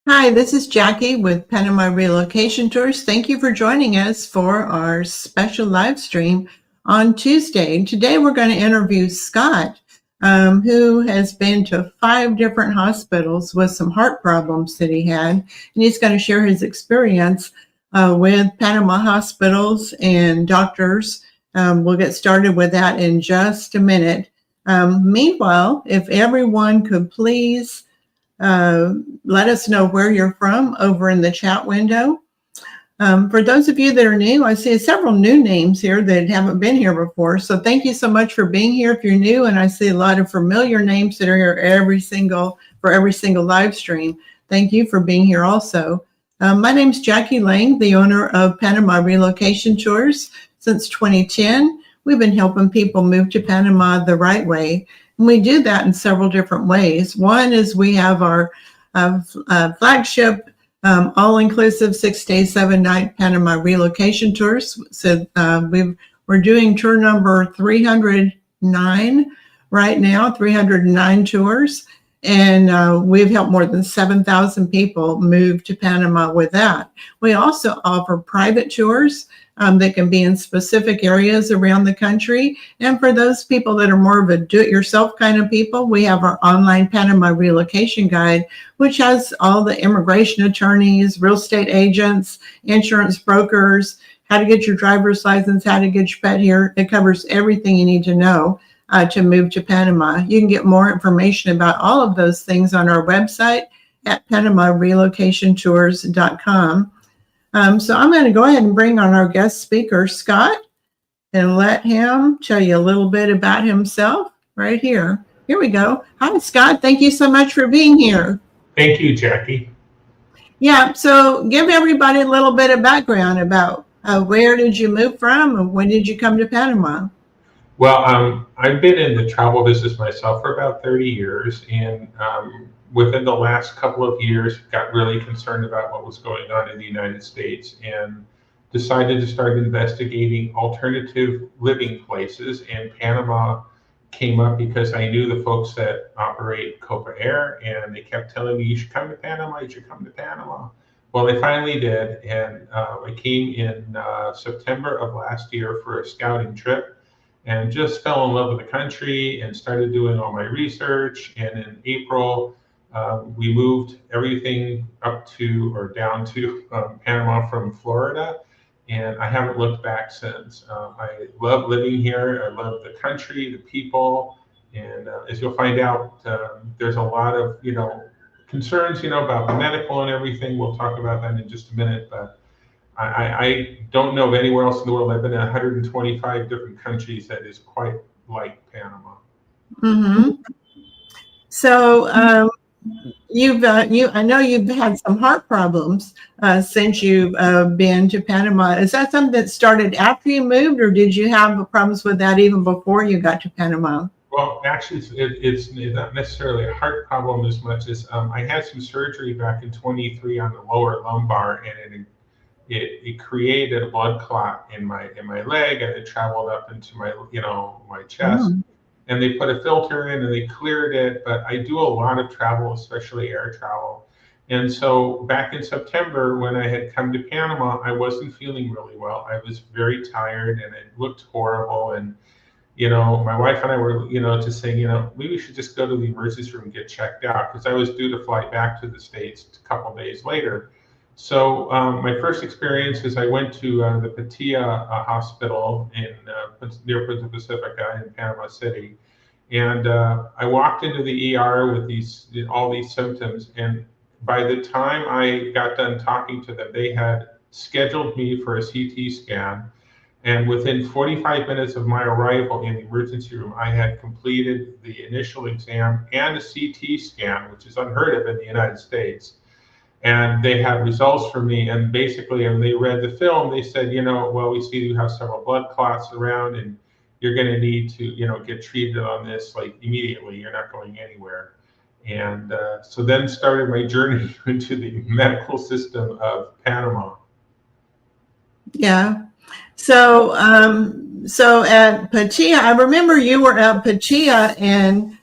Hi, this is Jackie with Panama Relocation Tours. Thank you for joining us for our special live stream on Tuesday. Today we're going to interview Scott, who has been to 5 different hospitals with some heart problems that he had, and he's going to share his experience with Panama hospitals and doctors. We'll get started with that in just a minute. Meanwhile, if everyone could please let us know where you're from over in the chat window. For those of you that are new, I see several new names here that haven't been here before. So thank you so much for being here if you're new. And I see a lot of familiar names that are here for every single live stream. Thank you for being here also. My name's Jackie Lang, the owner of Panama Relocation Tours. Since 2010, we've been helping people move to Panama the right way. And we do that in several different ways. One is we have our flagship all-inclusive 6 day, 7 night Panama relocation tours. So we're doing tour number 309 right now, 309 tours. And we've helped more than 7,000 people move to Panama with that. We also offer private tours that can be in specific areas around the country. And for those people that are more of a do-it-yourself kind of people, we have our online Panama relocation guide, which has all the immigration attorneys, real estate agents, insurance brokers, how to get your driver's license, how to get your pet here. It covers everything you need to know to move to Panama. You can get more information about all of those things on our website at panamarelocationtours.com. So I'm going to go ahead and bring on our guest speaker, Scott, and let him tell you a little bit about himself right here. Here we go. Hi, Scott. Thank you so much for being here. Thank you, Jackie. Yeah, so give everybody a little bit of background about where did you move from and when did you come to Panama? Well, I've been in the travel business myself for about 30 years, and within the last couple of years, got really concerned about what was going on in the United States and decided to start investigating alternative living places. And Panama came up because I knew the folks that operate Copa Air, and they kept telling me, you should come to Panama, you should come to Panama. Well, they finally did, and I came in September of last year for a scouting trip and just fell in love with the country and started doing all my research. And in April, we moved everything up to or down to Panama from Florida, and I haven't looked back since. I love living here. I love the country, the people, and as you'll find out, there's a lot of concerns about the medical and everything. We'll talk about that in just a minute, but I don't know of anywhere else in the world. I've been in 125 different countries that is quite like Panama. Mm-hmm. So I know you've had some heart problems since you've been to Panama. Is that something that started after you moved, or did you have problems with that even before you got to Panama? Well, actually, it's not necessarily a heart problem as much as I had some surgery back in 23 on the lower lumbar, and it created a blood clot in my leg, and it traveled up into my my chest. Mm. And they put a filter in and they cleared it. But I do a lot of travel, especially air travel. And so back in September, when I had come to Panama, I wasn't feeling really well. I was very tired and it looked horrible. And my wife and I were just saying, maybe we should just go to the emergency room and get checked out, because I was due to fly back to the States a couple of days later. So my first experience is I went to the Patia hospital near Punta Pacifica in Panama City, and I walked into the ER with all these symptoms. And by the time I got done talking to them, they had scheduled me for a CT scan. And within 45 minutes of my arrival in the emergency room, I had completed the initial exam and a CT scan, which is unheard of in the United States. And they had results for me, and basically, when they read the film, they said, well, we see you have several blood clots around, and you're going to need to, get treated on this like immediately. You're not going anywhere. And so then started my journey into the medical system of Panama. Yeah. So at Patia, I remember you were at Patia, and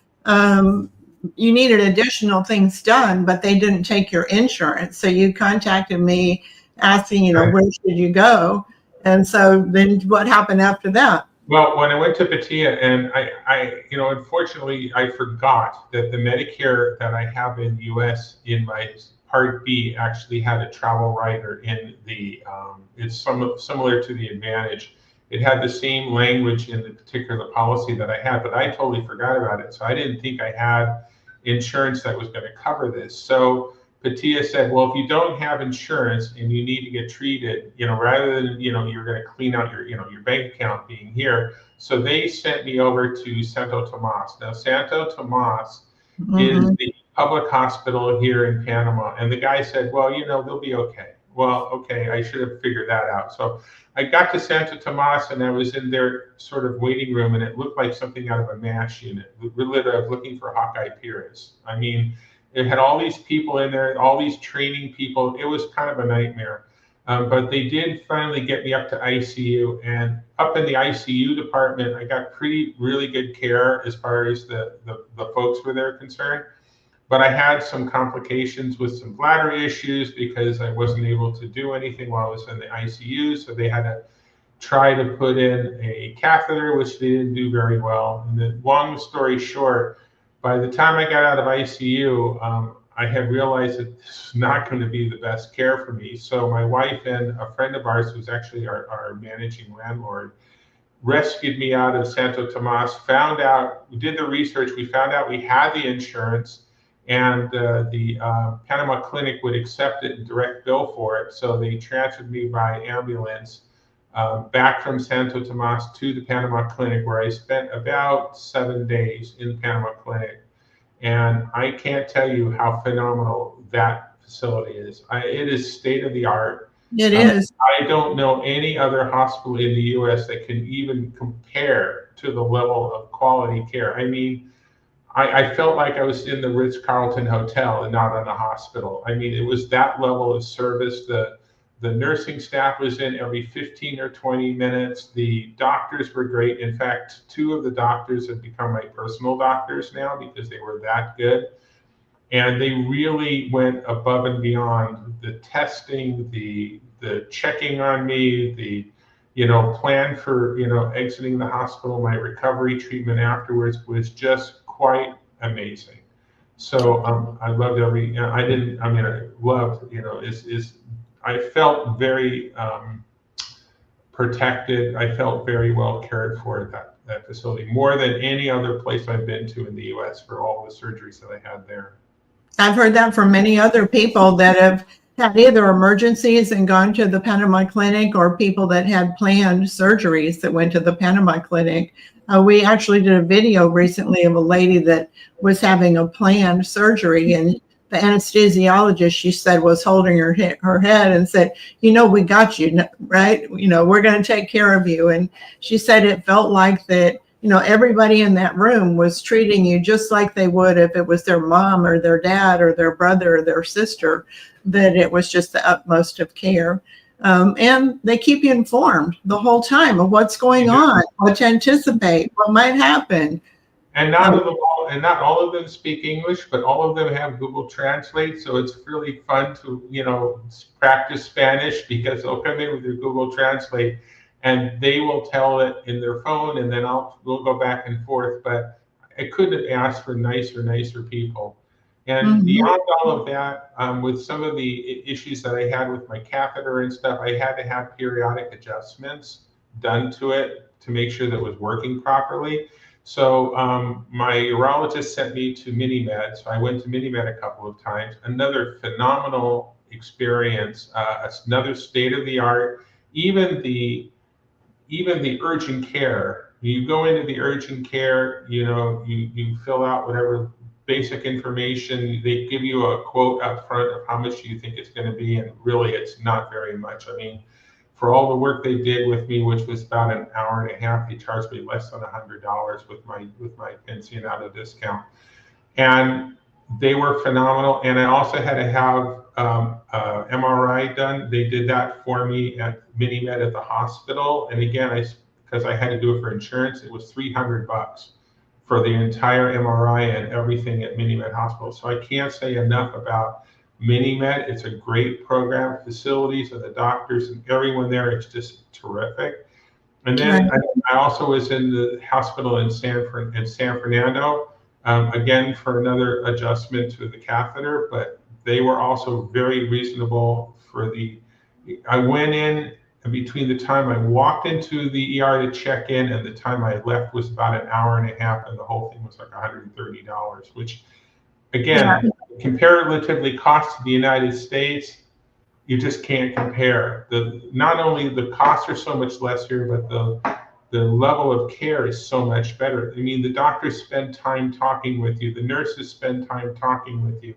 you needed additional things done, but they didn't take your insurance. So you contacted me asking, Right. where should you go? And so then what happened after that? Well, when I went to Patia, and unfortunately, I forgot that the Medicare that I have in the U.S. in my Part B actually had a travel rider in the. It's similar to the Advantage. It had the same language in the particular policy that I had, but I totally forgot about it. So I didn't think I had insurance that was going to cover this. So Patia said, well, if you don't have insurance and you need to get treated, rather than, you're going to clean out your bank account being here. So they sent me over to Santo Tomas. Now, Santo Tomas is Mm-hmm. the public hospital here in Panama. And the guy said, well, they'll be okay. Well, okay, I should have figured that out. So I got to Santo Tomas and I was in their sort of waiting room and it looked like something out of a MASH unit. Literally, I was looking for Hawkeye Pires. I mean, it had all these people in there, all these training people. It was kind of a nightmare. But they did finally get me up to ICU. And up in the ICU department, I got really good care as far as the folks were there concerned. But I had some complications with some bladder issues because I wasn't able to do anything while I was in the ICU. So they had to try to put in a catheter, which they didn't do very well. And the long story short, by the time I got out of ICU, I had realized that this is not going to be the best care for me. So my wife and a friend of ours, who's actually our managing landlord, rescued me out of Santo Tomas, we did the research, we found out we had the insurance, and the Panama clinic would accept it and direct bill for it. So they transferred me by ambulance back from Santo Tomas to the Panama clinic, where I spent about 7 days in the Panama clinic. And I can't tell you how phenomenal that facility is. It is state of the art. It is. I don't know any other hospital in the U.S. that can even compare to the level of quality care. I mean, I felt like I was in the Ritz-Carlton Hotel and not in a hospital. I mean, it was that level of service. The nursing staff was in every 15 or 20 minutes. The doctors were great. In fact, 2 of the doctors have become my personal doctors now because they were that good. And they really went above and beyond the testing, the checking on me, the plan for exiting the hospital. My recovery treatment afterwards was just quite amazing. So I loved I loved, I felt very protected. I felt very well cared for at that facility, more than any other place I've been to in the US for all the surgeries that I had there. I've heard that from many other people that have had either emergencies and gone to the Panama clinic, or people that had planned surgeries that went to the Panama clinic. We actually did a video recently of a lady that was having a planned surgery, and the anesthesiologist, she said, was holding her head and said, we got you, right? We're going to take care of you. And she said it felt like that, everybody in that room was treating you just like they would if it was their mom or their dad or their brother or their sister, that it was just the utmost of care. And they keep you informed the whole time of what's going on, what to anticipate, what might happen. And not all of them speak English, but all of them have Google Translate. So it's really fun to, practice Spanish, because they'll come in with your Google Translate and they will tell it in their phone, and then we'll go back and forth. But I couldn't have asked for nicer people. And beyond all of that, with some of the issues that I had with my catheter and stuff, I had to have periodic adjustments done to it to make sure that it was working properly. So my urologist sent me to Minimed. So I went to Minimed a couple of times. Another phenomenal experience, another state of the art. Even the urgent care. You go into the urgent care, you fill out whatever basic information. They give you a quote up front of how much you think it's going to be, and really it's not very much. I mean, for all the work they did with me, which was about an hour and a half, they charged me less than $100 with my pensionado discount, and they were phenomenal. And I also had to have MRI done. They did that for me at Minimed at the hospital, and again, because I had to do it for insurance, it was $300 for the entire MRI and everything at MiniMed Hospital. So I can't say enough about MiniMed. It's a great program. Facilities and the doctors and everyone there, it's just terrific. And then I also was in the hospital in San Fernando, again for another adjustment to the catheter, but they were also very reasonable for I went in, and between the time I walked into the ER to check in and the time I left was about an hour and a half, and the whole thing was like $130, which again, comparatively cost to the United States, you just can't compare. Not only the costs are so much less here, but the level of care is so much better. I mean, the doctors spend time talking with you, the nurses spend time talking with you.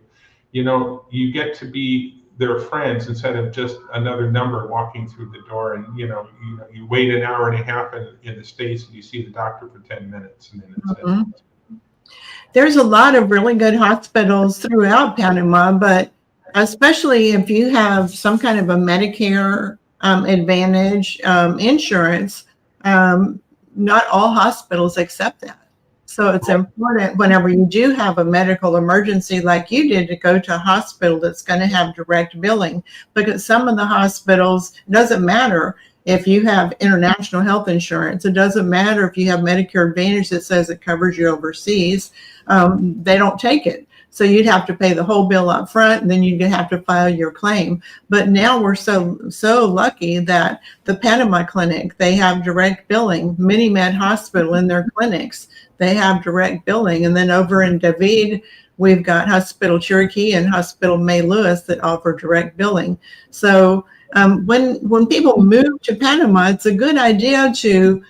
You know, you get to be their friends instead of just another number walking through the door. And you wait an hour and a half in the States and you see the doctor for 10 minutes and then it's it. There's a lot of really good hospitals throughout Panama, but especially if you have some kind of a Medicare Advantage insurance, not all hospitals accept that. So it's important whenever you do have a medical emergency like you did to go to a hospital that's going to have direct billing, because some of the hospitals, it doesn't matter if you have international health insurance, it doesn't matter if you have Medicare Advantage that says it covers you overseas, they don't take it. So you'd have to pay the whole bill up front, and then you'd have to file your claim. But now we're so lucky that the Panama Clinic, they have direct billing. MiniMed Hospital in their clinics, they have direct billing. And then over in David, we've got Hospital Cherokee and Hospital May Lewis that offer direct billing. So when people move to Panama, it's a good idea to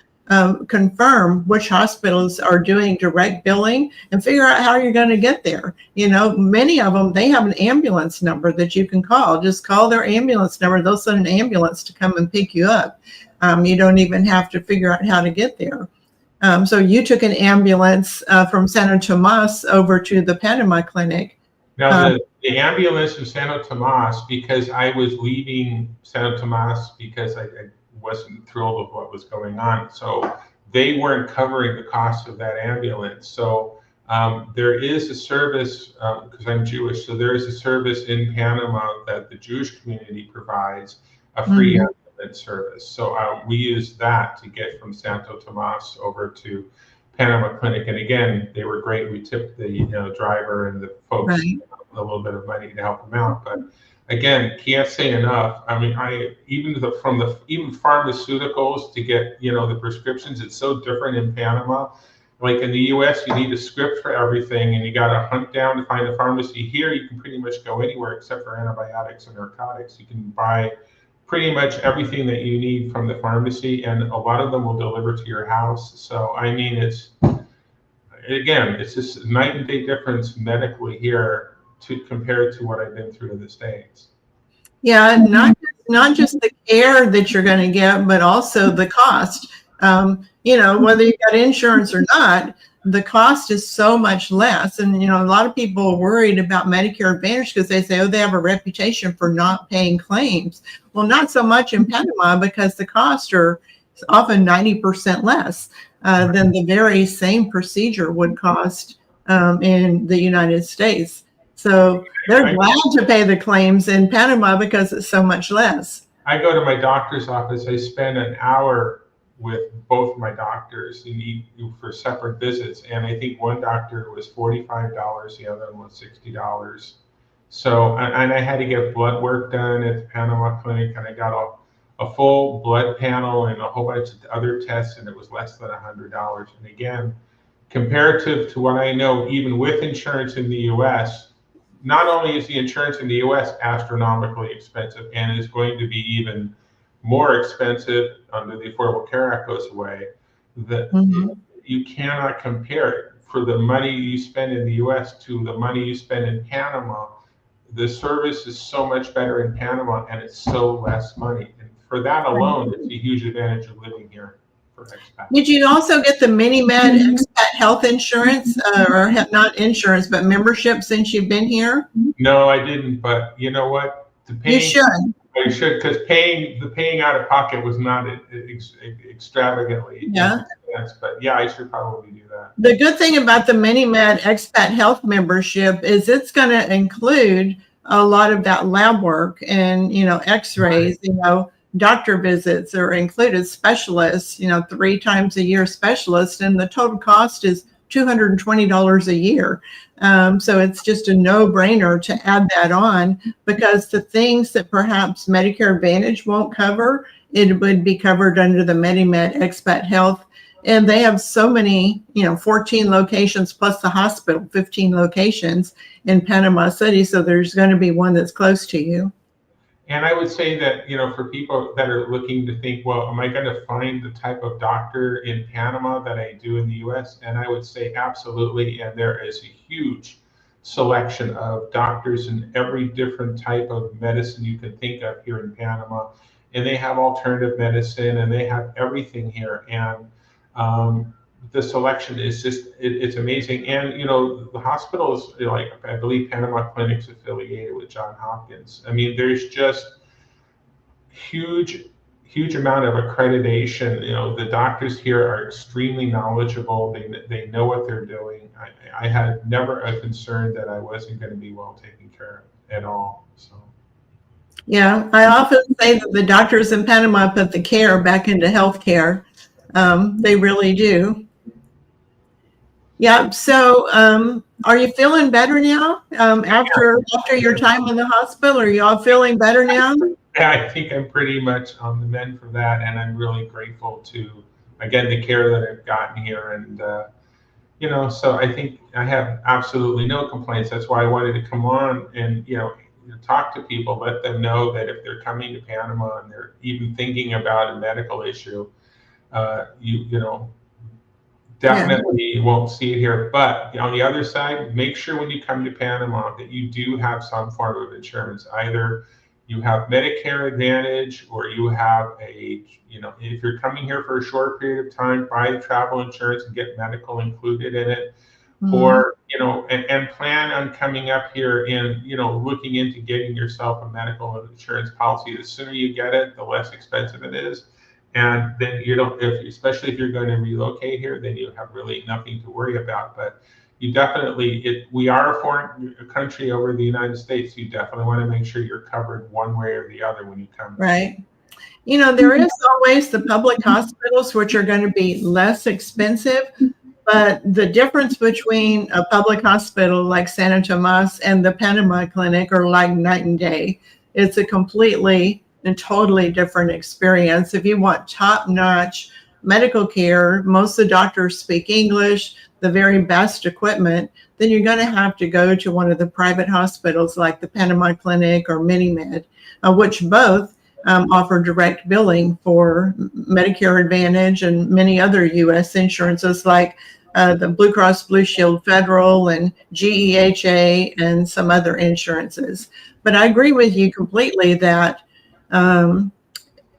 confirm which hospitals are doing direct billing and figure out how you're going to get there. You know, many of them, they have an ambulance number that you can call. Just call their ambulance number. They'll send an ambulance to come and pick you up. You don't even have to figure out how to get there. So you took an ambulance from Santo Tomas over to the Panama Clinic. Now, the ambulance from Santo Tomas, because I was leaving Santo Tomas because I wasn't thrilled with what was going on. So they weren't covering the cost of that ambulance. So there is a service, because I'm Jewish, so there is a service in Panama that the Jewish community provides, a free ambulance service. So we used that to get from Santo Tomas over to Panama Clinic. And again, they were great. We tipped the driver and the folks a little bit of money to help them out. But again, can't say enough. I mean, even pharmaceuticals to get the prescriptions, it's so different in Panama. Like in the U.S., you need a script for everything, and you got to hunt down to find a pharmacy. Here, you can pretty much go anywhere except for antibiotics and narcotics. You can buy pretty much everything that you need from the pharmacy, and a lot of them will deliver to your house. So I mean, it's just night and day difference medically here compared to what I've been through in the States. Yeah, not just the care that you're going to get, but also the cost. Whether you got insurance or not, the cost is so much less. And, a lot of people are worried about Medicare Advantage because they say, they have a reputation for not paying claims. Well, not so much in Panama, because the costs are often 90% less than the very same procedure would cost in the United States. So they're glad to pay the claims in Panama because it's so much less. I go to my doctor's office. I spend an hour with both my doctors for separate visits. And I think one doctor was $45, the other one was $60. So, and I had to get blood work done at the Panama Clinic, and I got a full blood panel and a whole bunch of other tests, and it was less than $100. And again, comparative to what I know, even with insurance in the U.S., not only is the insurance in the U.S. astronomically expensive, and is going to be even more expensive under the Affordable Care Act goes away, that you cannot compare it. For the money you spend in the U.S. to the money you spend in Panama, the service is so much better in Panama, and it's so less money. And for that alone, it's a huge advantage of living here for expats. Did you also get the MiniMed expat health insurance, or not insurance, but membership since you've been here? No, I didn't. But you know what? You should. I should, because paying out of pocket was not extravagantly Yeah. expense, but yeah, I should probably do that. The good thing about the MiniMed Expat Health membership is it's going to include a lot of that lab work and, x-rays, doctor visits are included, specialists, 3 times a year specialists, and the total cost is $220 a year. So it's just a no-brainer to add that on, because the things that perhaps Medicare Advantage won't cover, it would be covered under the MiniMed Expat Health. And they have so many, 14 locations plus the hospital, 15 locations in Panama City. So there's going to be one that's close to you. And I would say that, for people that are looking to think, well, am I going to find the type of doctor in Panama that I do in the US? And I would say absolutely. And there is a huge selection of doctors in every different type of medicine you can think of here in Panama. And they have alternative medicine and they have everything here. And the selection is just, it's amazing. And, the hospitals, like I believe Panama Clinic's affiliated with Johns Hopkins. I mean, there's just huge amount of accreditation. The doctors here are extremely knowledgeable. They know what they're doing. I had never a concern that I wasn't going to be well taken care of at all. So. Yeah, I often say that the doctors in Panama put the care back into healthcare. They really do. Yeah. So, are you feeling better now? After your time in the hospital, are you all feeling better now? Yeah, I think I'm pretty much on the mend for that, and I'm really grateful to, again, the care that I've gotten here, and so I think I have absolutely no complaints. That's why I wanted to come on and talk to people, let them know that if they're coming to Panama and they're even thinking about a medical issue, definitely won't see it here. But on the other side, make sure when you come to Panama that you do have some form of insurance. Either you have Medicare Advantage, or you have if you're coming here for a short period of time, buy travel insurance and get medical included in it. Mm-hmm. Or, and plan on coming up here and, looking into getting yourself a medical insurance policy. The sooner you get it, the less expensive it is. And then especially if you're going to relocate here, then you have really nothing to worry about. But you definitely, we are a foreign country over the United States. You definitely want to make sure you're covered one way or the other when you come. Right. There is always the public hospitals, which are going to be less expensive. But the difference between a public hospital like Santa Tomas and the Panama Clinic are like night and day. It's a completely and totally different experience. If you want top-notch medical care, most of the doctors speak English, the very best equipment, then you're going to have to go to one of the private hospitals like the Panama Clinic or MiniMed, which both offer direct billing for Medicare Advantage and many other U.S. insurances like the Blue Cross Blue Shield Federal and GEHA and some other insurances. But I agree with you completely that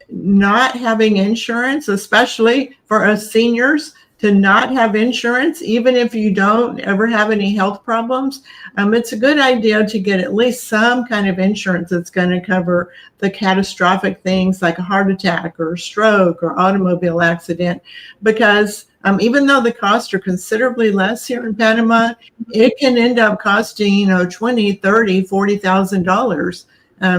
not having insurance, especially for us seniors, to not have insurance, even if you don't ever have any health problems, it's a good idea to get at least some kind of insurance that's going to cover the catastrophic things like a heart attack or a stroke or automobile accident, because even though the costs are considerably less here in Panama, it can end up costing, $20,000, $30,000, $40,000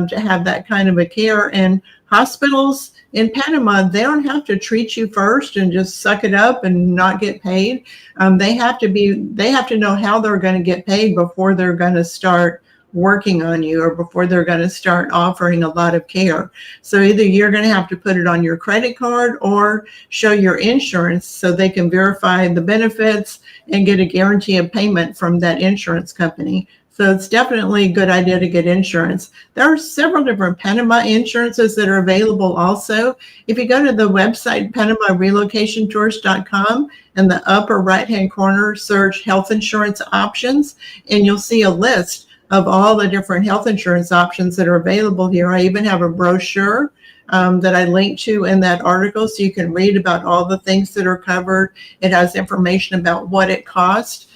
to have that kind of a care. And hospitals in Panama, they don't have to treat you first and just suck it up and not get paid. They have to know how they're going to get paid before they're going to start working on you or before they're going to start offering a lot of care. So either you're going to have to put it on your credit card or show your insurance so they can verify the benefits and get a guarantee of payment from that insurance company. So it's definitely a good idea to get insurance. There are several different Panama insurances that are available also. If you go to the website, PanamaRelocationTours.com, in the upper right-hand corner, search health insurance options, and you'll see a list of all the different health insurance options that are available here. I even have a brochure that I linked to in that article, so you can read about all the things that are covered. It has information about what it costs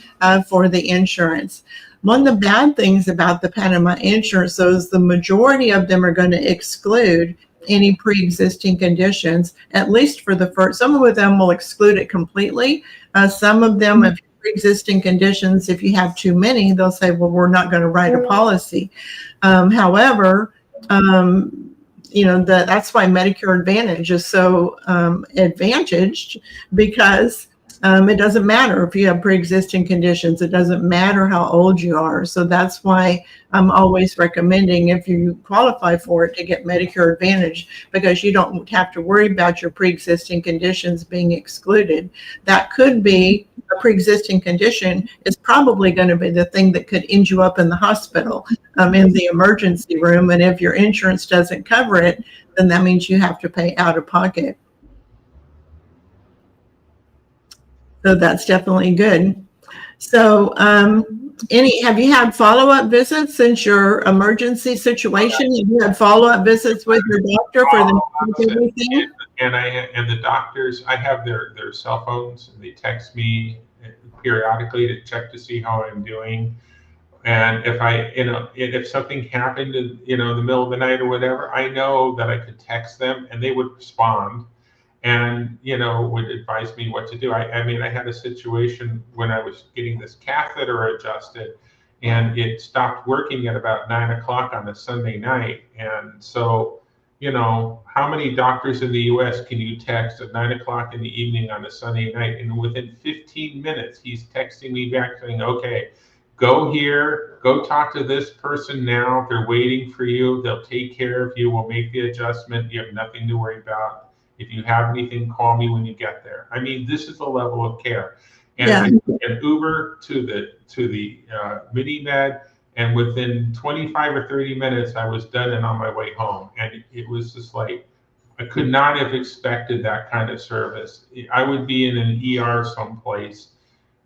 for the insurance. One of the bad things about the Panama insurance, though, is the majority of them are going to exclude any pre-existing conditions, at least for the first. Some of them will exclude it completely. Some of them, if pre-existing conditions, if you have too many, they'll say, well, we're not going to write a policy. However, that's why Medicare Advantage is so advantaged, because it doesn't matter if you have pre-existing conditions. It doesn't matter how old you are. So that's why I'm always recommending, if you qualify for it, to get Medicare Advantage, because you don't have to worry about your pre-existing conditions being excluded. That could be a pre-existing condition is probably going to be the thing that could end you up in the hospital, in the emergency room. And if your insurance doesn't cover it, then that means you have to pay out of pocket. So that's definitely good. So have you had follow-up visits since your emergency situation? Have you had follow-up visits with your doctor for everything? And the doctors, I have their cell phones, and they text me periodically to check to see how I'm doing. And if something happened in, the middle of the night or whatever, I know that I could text them and they would respond and, would advise me what to do. I mean, I had a situation when I was getting this catheter adjusted, and it stopped working at about 9 o'clock on a Sunday night. And so, how many doctors in the US can you text at 9 o'clock in the evening on a Sunday night? And within 15 minutes, he's texting me back saying, okay, go here, go talk to this person now. They're waiting for you. They'll take care of you. We'll make the adjustment. You have nothing to worry about. If you have anything, call me when you get there. I mean, this is the level of care. And I took an Uber to the mini med, and within 25 or 30 minutes, I was done and on my way home. And it was just like, I could not have expected that kind of service. I would be in an ER someplace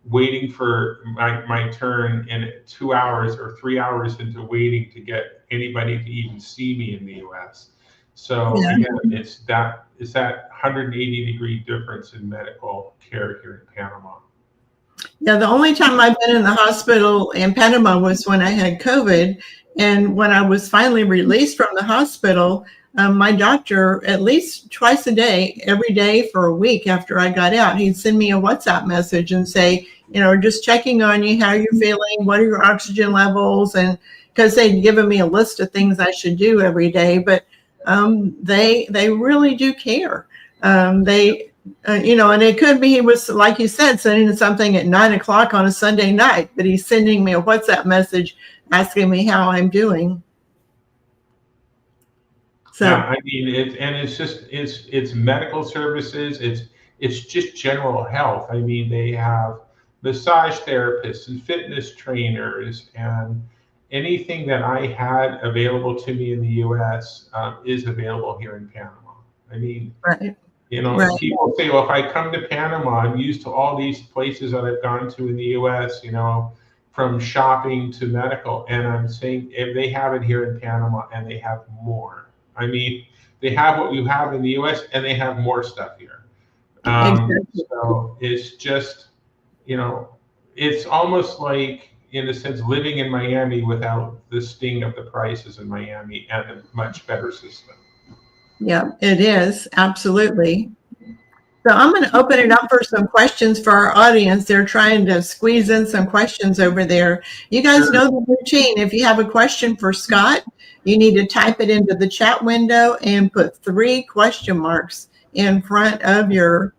waiting for my turn, and 2 hours or 3 hours into waiting to get anybody to even see me in the US. So again, it's that 180-degree difference in medical care here in Panama. Yeah, the only time I've been in the hospital in Panama was when I had COVID. And when I was finally released from the hospital, my doctor, at least twice a day, every day for a week after I got out, he'd send me a WhatsApp message and say, just checking on you, how you're feeling, what are your oxygen levels? And because they'd given me a list of things I should do every day, but they really do care. And it could be he was, like you said, sending something at 9 o'clock on a Sunday night, but he's sending me a WhatsApp message asking me how I'm doing. So yeah, I mean, it's medical services. It's just general health. I mean, they have massage therapists and fitness trainers, and anything that I had available to me in the US is available here in Panama. I mean, right. People say, well, if I come to Panama, I'm used to all these places that I've gone to in the US, from shopping to medical. And I'm saying, if they have it here in Panama, and they have more. I mean, they have what you have in the US, and they have more stuff here. Exactly. So it's just, it's almost like, in a sense, living in Miami without the sting of the prices in Miami and a much better system. Yeah, it is. Absolutely. So I'm going to open it up for some questions for our audience. They're trying to squeeze in some questions over there. You guys know the routine. If you have a question for Scott, you need to type it into the chat window and put 3 question marks in front of your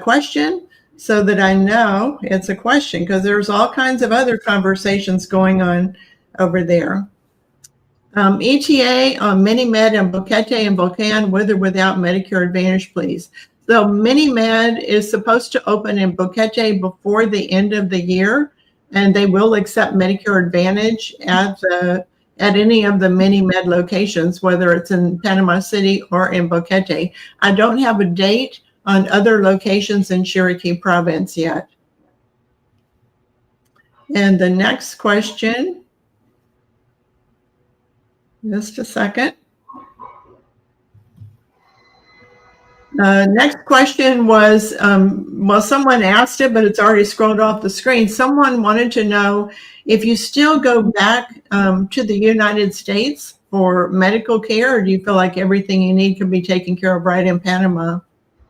question, so that I know it's a question, because there's all kinds of other conversations going on over there. ETA on Mini-Med and Boquete and Volcan, with or without Medicare Advantage, please. So Mini-Med is supposed to open in Boquete before the end of the year, and they will accept Medicare Advantage at any of the Mini-Med locations, whether it's in Panama City or in Boquete. I don't have a date on other locations in Chiriquí province yet. And the next question, just a second. Next question was, well, someone asked it, but it's already scrolled off the screen. Someone wanted to know if you still go back to the United States for medical care, or do you feel like everything you need can be taken care of right in Panama?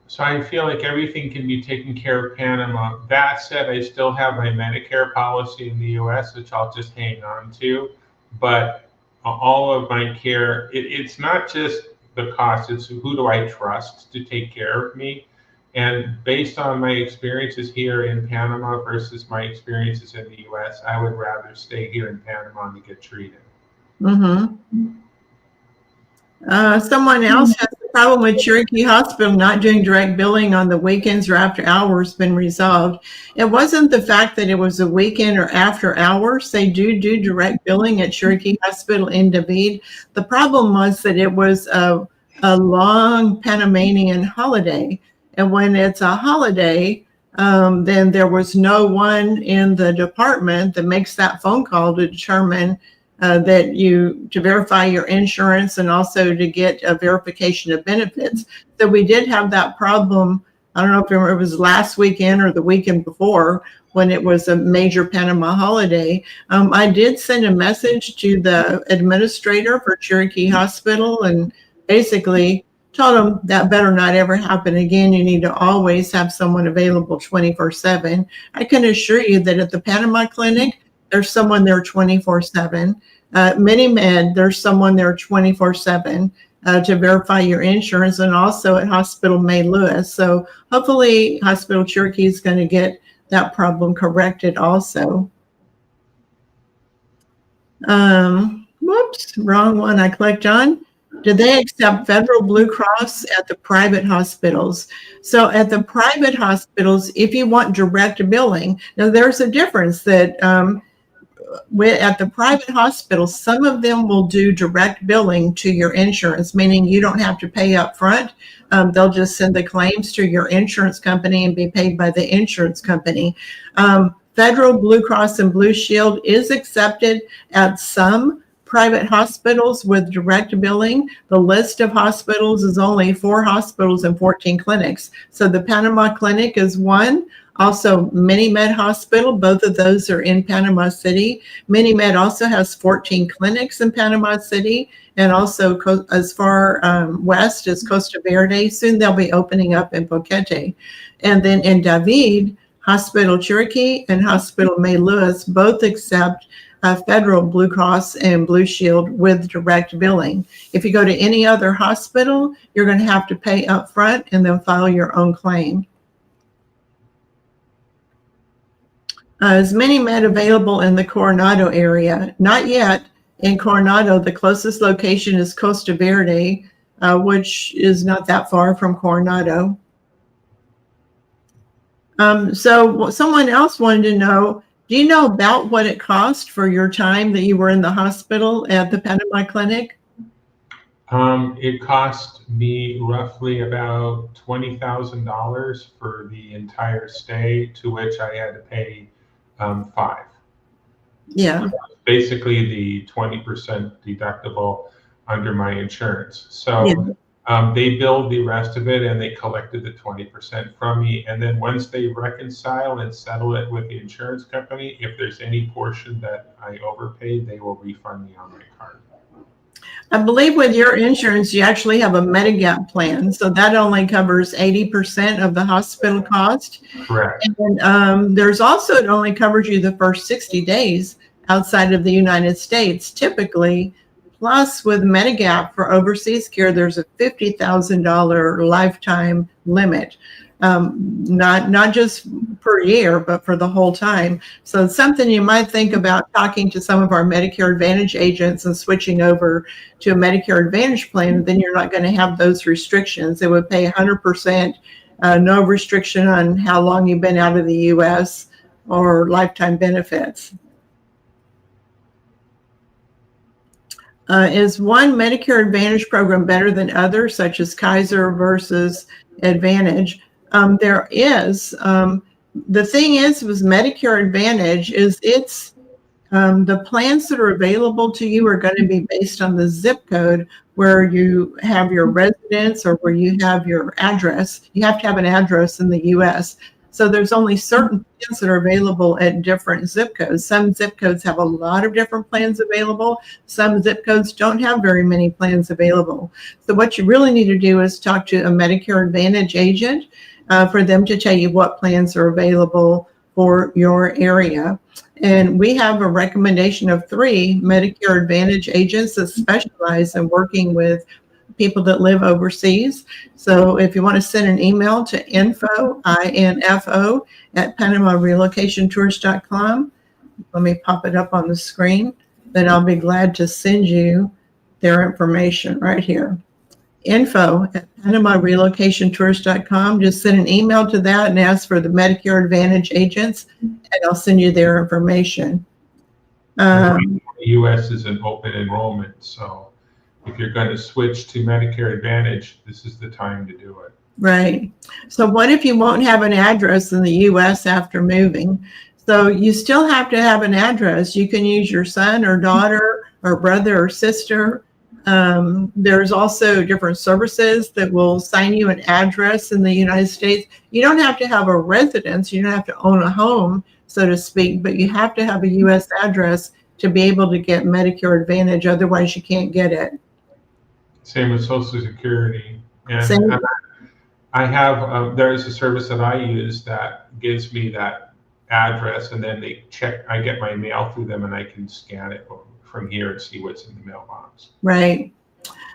So I feel like everything can be taken care of Panama. That said, I still have my Medicare policy in the US, which I'll just hang on to. But all of my care, it's not just the cost, it's who do I trust to take care of me. And based on my experiences here in Panama versus my experiences in the US, I would rather stay here in Panama to get treated. Mm-hmm. Someone else has a problem with Cherokee Hospital not doing direct billing on the weekends or after hours been resolved. It wasn't the fact that it was a weekend or after hours. They do direct billing at Cherokee Hospital in David. The problem was that it was a long Panamanian holiday. And when it's a holiday, then there was no one in the department that makes that phone call to determine to verify your insurance and also to get a verification of benefits. So we did have that problem. I don't know if it was last weekend or the weekend before when it was a major Panama holiday. I did send a message to the administrator for Cherokee Hospital and basically told them that better not ever happen again. You need to always have someone available 24/7. I can assure you that at the Panama clinic, there's someone there 24/7. MiniMed, there's someone there 24/7 to verify your insurance, and also at Hospital May Lewis. So hopefully Hospital Cherokee is going to get that problem corrected also. Whoops, wrong one I clicked on. Do they accept Federal Blue Cross at the private hospitals? So at the private hospitals, if you want direct billing, now there's a difference that at the private hospitals, some of them will do direct billing to your insurance, meaning you don't have to pay up front. They'll just send the claims to your insurance company and be paid by the insurance company. Federal Blue Cross and Blue Shield is accepted at some private hospitals with direct billing. The list of hospitals is only 4 hospitals and 14 clinics. So the Panama Clinic is one. Also, MiniMed Hospital, both of those are in Panama City. MiniMed also has 14 clinics in Panama City, and also as far west as Costa Verde. Soon they'll be opening up in Boquete. And then in David, Hospital Cherokee and Hospital May Lewis both accept Federal Blue Cross and Blue Shield with direct billing. If you go to any other hospital, you're going to have to pay up front and then file your own claim. Is MiniMed available in the Coronado area? Not yet. In Coronado, the closest location is Costa Verde, which is not that far from Coronado. So someone else wanted to know, do you know about what it cost for your time that you were in the hospital at the Panama Clinic? It cost me roughly about $20,000 for the entire stay, to which I had to pay $5. Yeah. Basically the 20% deductible under my insurance. So Yeah. they billed the rest of it and they collected the 20% from me. And then once they reconcile and settle it with the insurance company, if there's any portion that I overpaid, they will refund me on my card. I believe with your insurance, you actually have a Medigap plan. So that only covers 80% of the hospital cost. Correct. And there's also, it only covers you the first 60 days outside of the United States, typically. Plus with Medigap for overseas care, there's a $50,000 lifetime limit. Not just per year, but for the whole time. So it's something you might think about talking to some of our Medicare Advantage agents and switching over to a Medicare Advantage plan. Then you're not going to have those restrictions. It would pay 100%, no restriction on how long you've been out of the U.S. or lifetime benefits. Is one Medicare Advantage program better than others, such as Kaiser versus Advantage? There is. The thing is with Medicare Advantage is it's The plans that are available to you are going to be based on the zip code where you have your residence or where you have your address. You have to have an address in the U.S. So there's only certain plans that are available at different zip codes. Some zip codes have a lot of different plans available. Some zip codes don't have very many plans available. So what you really need to do is talk to a Medicare Advantage agent for them to tell you what plans are available for your area. And we have a recommendation of 3 Medicare Advantage agents that specialize in working with people that live overseas. So if you want to send an email to info, I-N-F-O, at PanamaRelocationTours.com, let me pop it up on the screen, then I'll be glad to send you their information right here. Info at PanamaRelocationTours.com. Just send an email to that and ask for the Medicare Advantage agents, and I'll send you their information. The U.S. is an open enrollment, so if you're going to switch to Medicare Advantage, this is the time to do it. Right. So what if you won't have an address in the U.S. after moving? So you still have to have an address. You can use your son or daughter or brother or sister. There's also different services that will assign you an address in the United States. You don't have to have a residence. You don't have to own a home, so to speak, but you have to have a U.S. address to be able to get Medicare Advantage. Otherwise, you can't get it. Same with Social Security. And Same. I have, there is a service that I use that gives me that address, and then they check, I get my mail through them, and I can scan it from here and see what's in the mailbox. Right.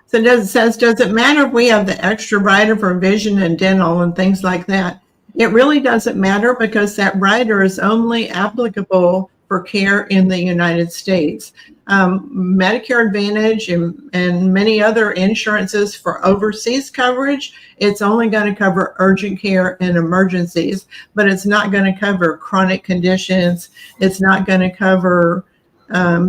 So it says, does it matter if we have the extra rider for vision and dental and things like that? It really doesn't matter, because that rider is only applicable for care in the United States. Medicare Advantage and many other insurances for overseas coverage, it's only going to cover urgent care and emergencies, but it's not going to cover chronic conditions. It's not going to cover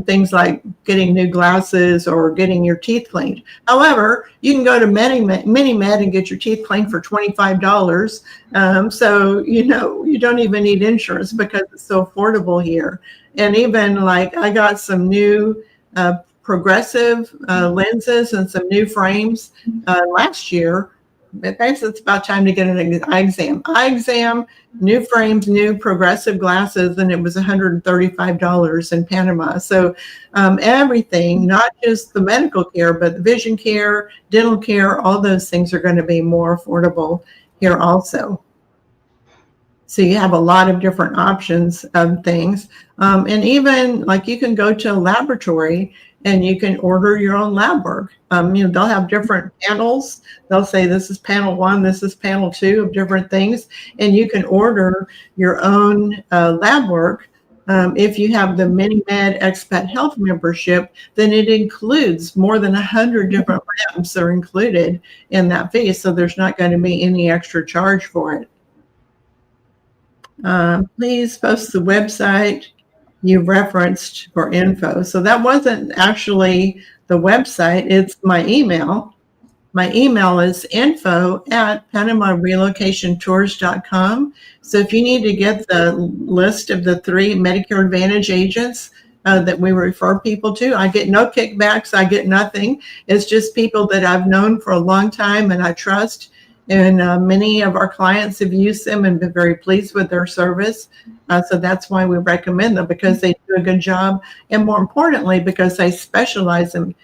things like getting new glasses or getting your teeth cleaned. However, you can go to MiniMed and get your teeth cleaned for $25. So, you don't even need insurance because it's so affordable here. And even like I got some new progressive lenses and some new frames last year. I guess it's about time to get an eye exam, new frames, new progressive glasses, and it was $135 in Panama. So everything, not just the medical care, but the vision care, dental care, all those things are going to be more affordable here also. So you have a lot of different options of things. And even like you can go to a laboratory and you can order your own lab work. They'll have different panels. They'll say this is panel 1, this is panel 2 of different things. And you can order your own lab work. If you have the MiniMed Expat Health membership, then it includes more than 100 different labs that are included in that fee. So there's not going to be any extra charge for it. Please post the website you referenced for info. So that wasn't actually the website, it's my email. My email is info@PanamaRelocationTours.com. So if you need to get the list of the 3 Medicare Advantage agents that we refer people to, I get no kickbacks, I get nothing. It's just people that I've known for a long time and I trust. And many of our clients have used them and been very pleased with their service. So that's why we recommend them, because they do a good job. And more importantly, because they specialize in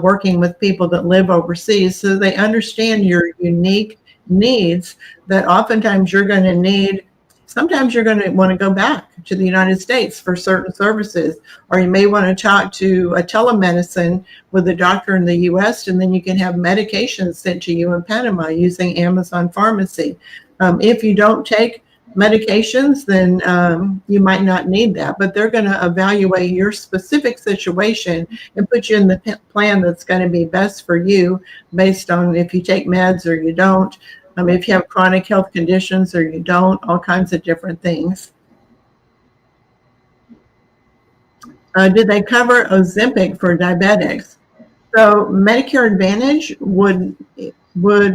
working with people that live overseas. So they understand your unique needs that oftentimes you're going to need. Sometimes you're going to want to go back to the United States for certain services, or you may want to talk to a telemedicine with a doctor in the U.S., and then you can have medications sent to you in Panama using Amazon Pharmacy. If you don't take medications, then you might not need that, but they're going to evaluate your specific situation and put you in the plan that's going to be best for you based on if you take meds or you don't. If you have chronic health conditions or you don't, all kinds of different things. Do they cover Ozempic for diabetics? So Medicare Advantage would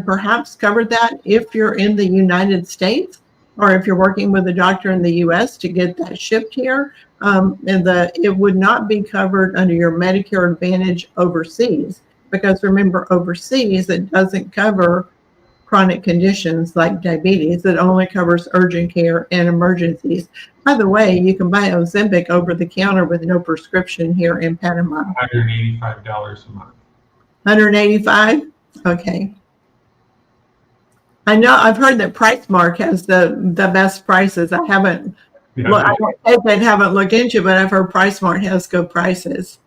perhaps cover that if you're in the United States, or if you're working with a doctor in the U.S. to get that shipped here. and it would not be covered under your Medicare Advantage overseas, because remember, overseas it doesn't cover chronic conditions like diabetes. It only covers urgent care and emergencies. By the way, you can buy Ozempic over the counter with no prescription here in Panama. $185 a month. 185? Okay. I know I've heard that PriceMark has the best prices. I haven't I haven't looked into, but I've heard PriceMark has good prices.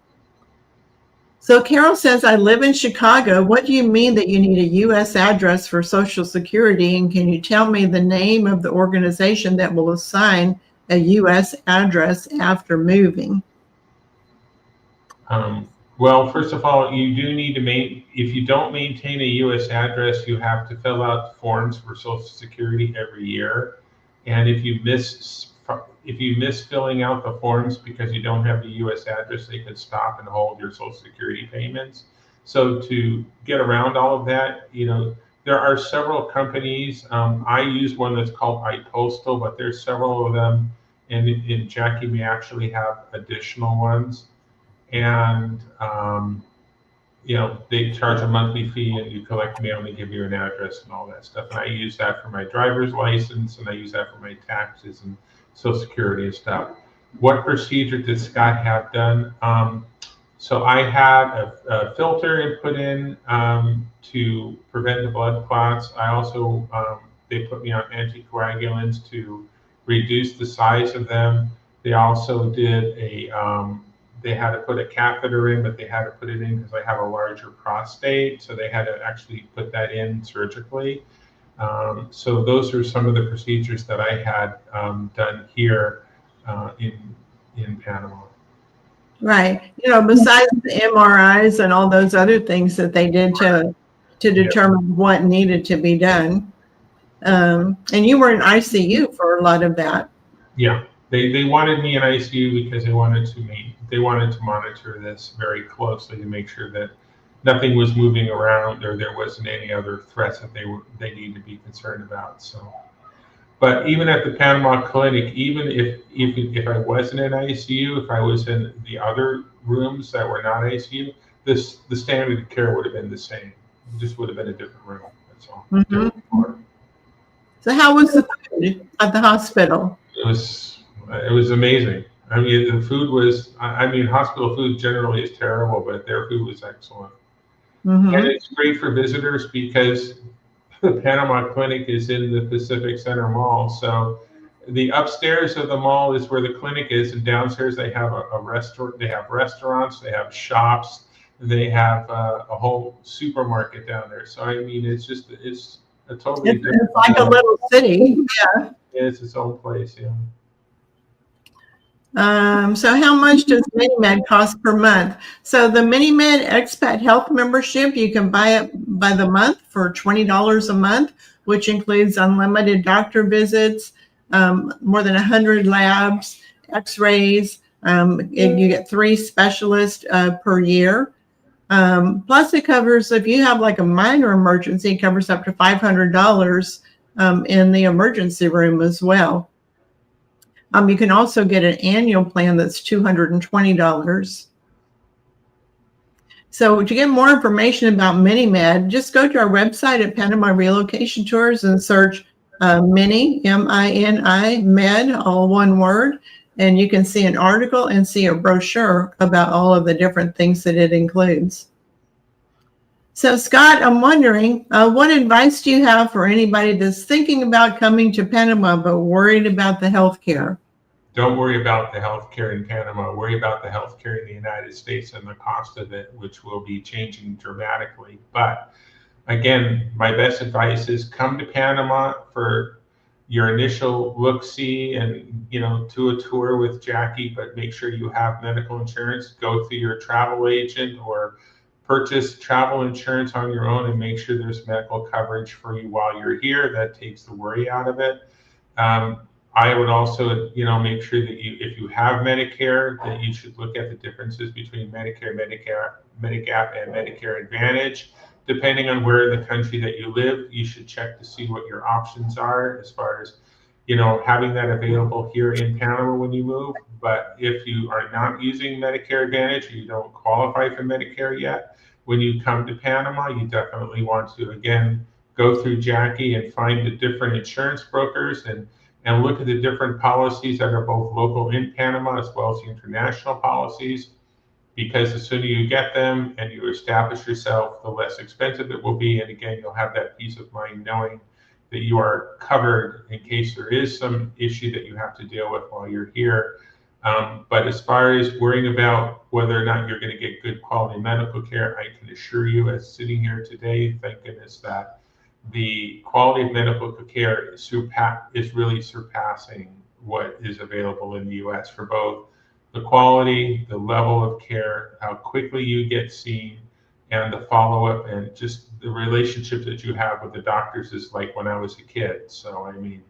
So Carol says, I live in Chicago. What do you mean that you need a U.S. address for Social Security? And can you tell me the name of the organization that will assign a U.S. address after moving? Well, first of all, you do need to if you don't maintain a U.S. address, you have to fill out forms for Social Security every year. And if you miss filling out the forms because you don't have the U.S. address, they could stop and hold your Social Security payments. So to get around all of that, there are several companies. I use one that's called iPostal, but there's several of them, and Jackie may actually have additional ones. And they charge a monthly fee, and you collect mail, and they give you an address and all that stuff. And I use that for my driver's license, and I use that for my taxes and Social Security and stuff. What procedure did Scott have done? So I had a filter put in to prevent the blood clots. I also, they put me on anticoagulants to reduce the size of them. They also did they had to put a catheter in, but they had to put it in because I have a larger prostate. So they had to actually put that in surgically. So those are some of the procedures that I had done here in Panama. Right. Besides the MRIs and all those other things that they did to determine what needed to be done. And you were in ICU for a lot of that. Yeah. They wanted me in ICU because they wanted to monitor this very closely to make sure that nothing was moving around or there wasn't any other threats that they need to be concerned about. So, but even at the Panama clinic, even if I wasn't in ICU, if I was in the other rooms that were not ICU, the standard of care would have been the same. It just would have been a different room. That's all. Mm-hmm. So how was the food at the hospital? It was amazing. I mean, the food was, hospital food generally is terrible, but their food was excellent. Mm-hmm. And it's great for visitors because the Panama clinic is in the Pacific Center Mall. So the upstairs of the mall is where the clinic is, and downstairs they have a restaurant. They have restaurants, they have shops, they have a whole supermarket down there. So I mean, it's a totally different. It's like a little city. Yeah. It's its own place. Yeah. So how much does MiniMed cost per month? So the MiniMed Expat Health membership, you can buy it by the month for $20 a month, which includes unlimited doctor visits, more than 100 labs, x-rays. You get 3 specialists per year. Plus it covers, if you have like a minor emergency, it covers up to $500 in the emergency room as well. You can also get an annual plan that's $220. So to get more information about MiniMed, just go to our website at Panama Relocation Tours and search Mini, M-I-N-I, Med, all one word, and you can see an article and see a brochure about all of the different things that it includes. So Scott, I'm wondering, what advice do you have for anybody that's thinking about coming to Panama but worried about the healthcare? Don't worry about the healthcare in Panama. Worry about the healthcare in the United States and the cost of it, which will be changing dramatically. But again, my best advice is come to Panama for your initial look-see and, to a tour with Jackie, but make sure you have medical insurance. Go through your travel agent or purchase travel insurance on your own and make sure there's medical coverage for you while you're here. That takes the worry out of it. I would also, make sure that if you have Medicare, that you should look at the differences between Medicare, Medigap, and Medicare Advantage. Depending on where in the country that you live, you should check to see what your options are as far as having that available here in Panama when you move. But if you are not using Medicare Advantage, or you don't qualify for Medicare yet, when you come to Panama, you definitely want to, again, go through Jackie and find the different insurance brokers and look at the different policies that are both local in Panama as well as the international policies, because the sooner you get them and you establish yourself, the less expensive it will be. And again, you'll have that peace of mind knowing that you are covered in case there is some issue that you have to deal with while you're here. But as far as worrying about whether or not you're going to get good quality medical care, I can assure you, as sitting here today, thank goodness, that the quality of medical care is really surpassing what is available in the U.S. for both the quality, the level of care, how quickly you get seen, and the follow-up, and just the relationship that you have with the doctors is like when I was a kid. So, I mean,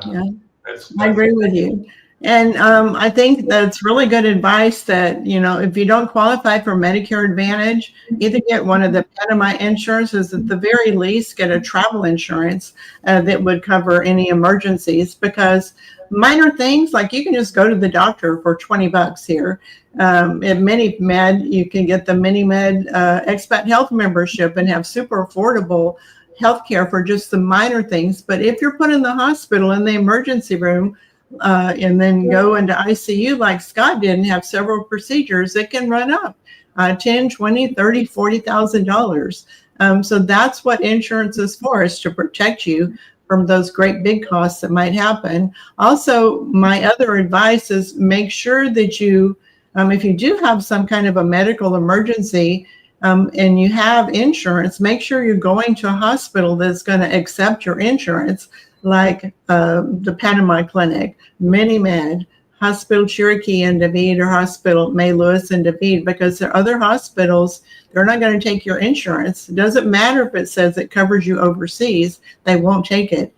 Yeah, that's I agree with you. And I think that's really good advice that, if you don't qualify for Medicare Advantage, either get one of the Panama insurances, at the very least, get a travel insurance that would cover any emergencies, because minor things like you can just go to the doctor for $20 here. At MiniMed, you can get the MiniMed Expat Health membership and have super affordable healthcare for just the minor things. But if you're put in the hospital in the emergency room, and then go into ICU like Scott did and have several procedures, it can run up $10, $20, $30, $40,000. So that's what insurance is for, is to protect you from those great big costs that might happen. Also, my other advice is make sure that you, if you do have some kind of a medical emergency, and you have insurance, make sure you're going to a hospital that's going to accept your insurance, like the Panama Clinic, MiniMed, Hospital Cherokee and David, or Hospital May Lewis and David, because there are other hospitals, they're not going to take your insurance. It doesn't matter if it says it covers you overseas, they won't take it.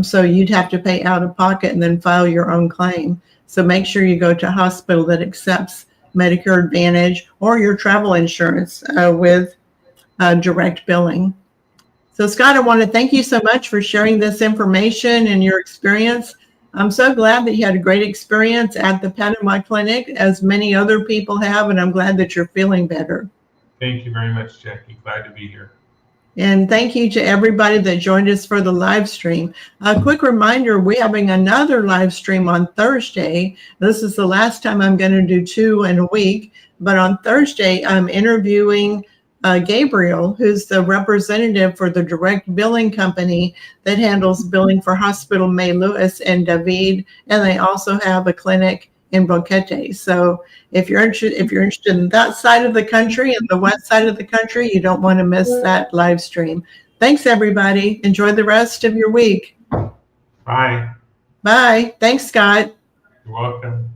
So you'd have to pay out of pocket and then file your own claim. So make sure you go to a hospital that accepts Medicare Advantage or your travel insurance with direct billing. So Scott, I want to thank you so much for sharing this information and your experience. I'm so glad that you had a great experience at the Panama Clinic, as many other people have, and I'm glad that you're feeling better. Thank you very much, Jackie. Glad to be here. And thank you to everybody that joined us for the live stream. A quick reminder, we're having another live stream on Thursday. This is the last time I'm going to do 2 in a week, but on Thursday, I'm interviewing Gabriel, who's the representative for the direct billing company that handles billing for Hospital May Lewis and David, and they also have a clinic in Boquete. So if you're interested in that side of the country and the west side of the country, you don't want to miss that live stream. Thanks, everybody. Enjoy the rest of your week. Bye. Bye. Thanks, Scott. You're welcome.